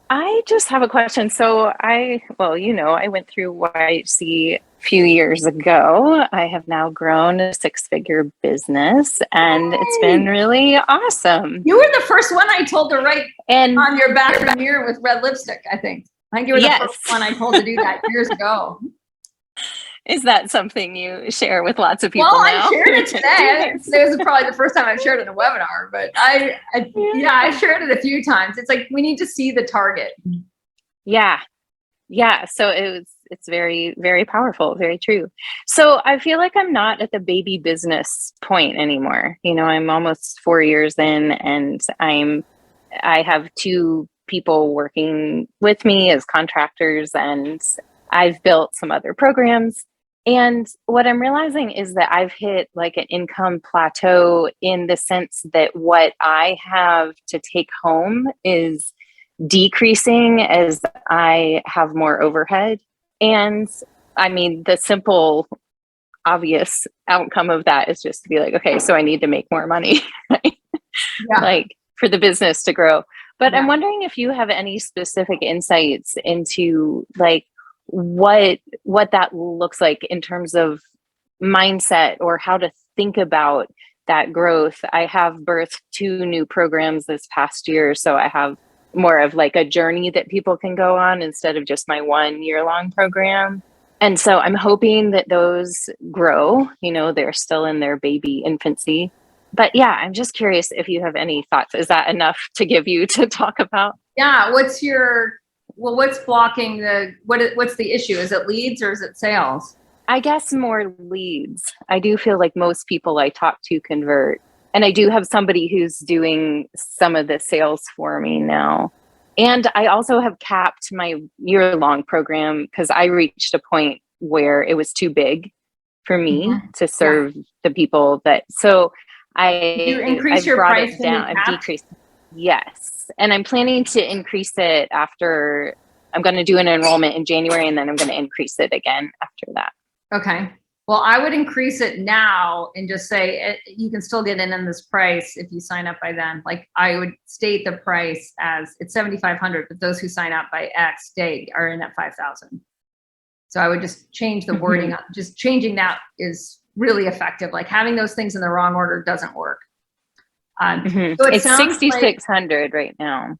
I just have a question. So I went through YHC a few years ago. I have now grown a six-figure business and it's been Yay! really awesome. You were the first one I told to write And on your bathroom mirror with red lipstick, I think. I think you were the first one I told to do that years ago. Is that something you share with lots of people Well, now? I shared it today. This is probably the first time I've shared it in a webinar, but I shared it a few times. It's like, we need to see the target. Yeah. Yeah. So it's very, very powerful, very true. So I feel like I'm not at the baby business point anymore. I'm almost 4 years in and I have two people working with me as contractors and I've built some other programs. And what I'm realizing is that I've hit like an income plateau in the sense that what I have to take home is decreasing as I have more overhead. And I mean, the simple, obvious outcome of that is just to be like, okay, so I need to make more money, right? Yeah. Like for the business to grow. But I'm wondering if you have any specific insights into like what that looks like in terms of mindset or how to think about that growth. I have birthed two new programs this past year, so I have more of like a journey that people can go on instead of just my 1 year long program. And so I'm hoping that those grow, they're still in their baby infancy. But yeah, I'm just curious if you have any thoughts. Is that enough to give you to talk about? Yeah. What's blocking what's the issue? Is it leads or is it sales? I guess more leads. I do feel like most people I talk to convert. And I do have somebody who's doing some of the sales for me now. And I also have capped my year-long program because I reached a point where it was too big for me to serve the people so You increase I've your brought price it down. I've decreased. Yes. And I'm planning to increase it after. I'm going to do an enrollment in January and then I'm going to increase it again after that. Okay. Well, I would increase it now and just say you can still get in this price if you sign up by then. Like I would state the price as it's $7,500, but those who sign up by X date are in at 5,000. So I would just change the wording. Just changing that is really effective. Like having those things in the wrong order doesn't work. So it's 6,600 right now.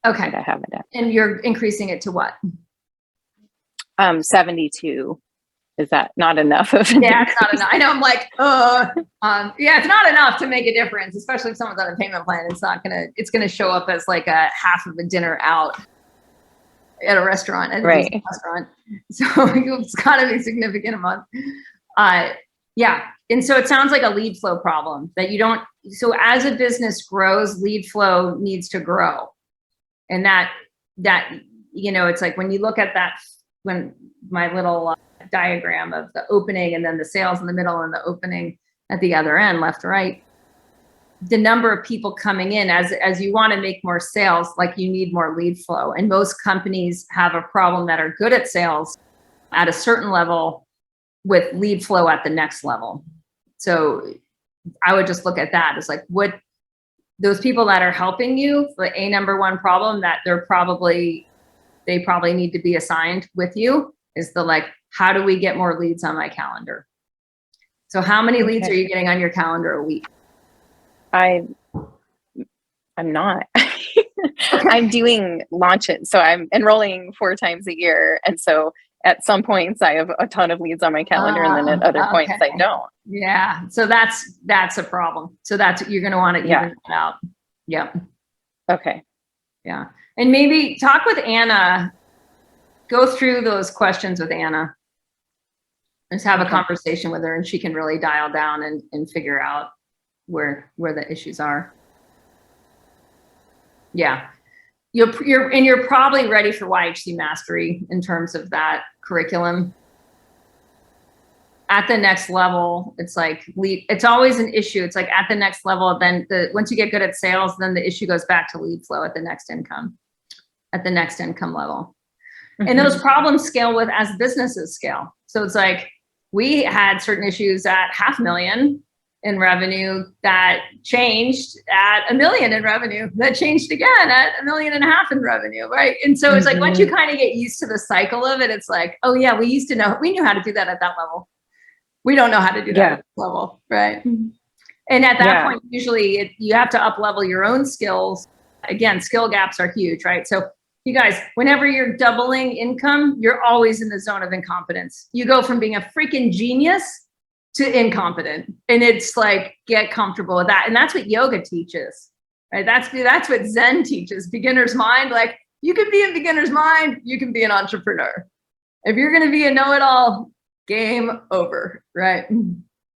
Okay. I have it at. And you're increasing it to what? 72. Is that not enough of an Yeah, it's not enough. I know. I'm like, yeah, it's not enough to make a difference, especially if someone's on a payment plan. It's gonna show up as like a half of a dinner out at a restaurant, right? Restaurant. So it's got to be significant a month. Yeah. And so it sounds like a lead flow problem that you don't. So as a business grows, lead flow needs to grow, and that it's like when you look at that, when my little diagram of the opening and then the sales in the middle and the opening at the other end, left to right, the number of people coming in as you want to make more sales, like you need more lead flow. And most companies have a problem that are good at sales at a certain level with lead flow at the next level. So I would just look at that as like what those people that are helping you, the number one problem that they probably need to be assigned with you is how do we get more leads on my calendar? So how many leads are you getting on your calendar a week? I'm not. I'm doing launches. So I'm enrolling 4 times a year. And so at some points I have a ton of leads on my calendar and then at other points I don't. Yeah. So that's a problem. So you're going to want to even that out. Yep. Okay. Yeah. And maybe talk with Anna, go through those questions with Anna. Just have a conversation with her and she can really dial down and figure out where the issues are. Yeah. You're probably ready for YHC Mastery in terms of that curriculum. At the next level, it's like it's always an issue. It's like at the next level, then once you get good at sales, then the issue goes back to lead flow at the next income level. And those problems scale as businesses scale. So it's like we had certain issues at $500,000 in revenue, that changed at $1 million in revenue, that changed again at $1.5 million in revenue, right? And so it's like, once you kind of get used to the cycle of it, it's like, oh yeah, we knew how to do that at that level. We don't know how to do that at that level, right? And at that point, usually you have to up level your own skills. Again, skill gaps are huge, right? So you guys, whenever you're doubling income, you're always in the zone of incompetence. You go from being a freaking genius to incompetent. And it's like, get comfortable with that. And that's what yoga teaches, right? That's what Zen teaches, beginner's mind. Like, you can be in beginner's mind, you can be an entrepreneur. If you're going to be a know-it-all, game over, right?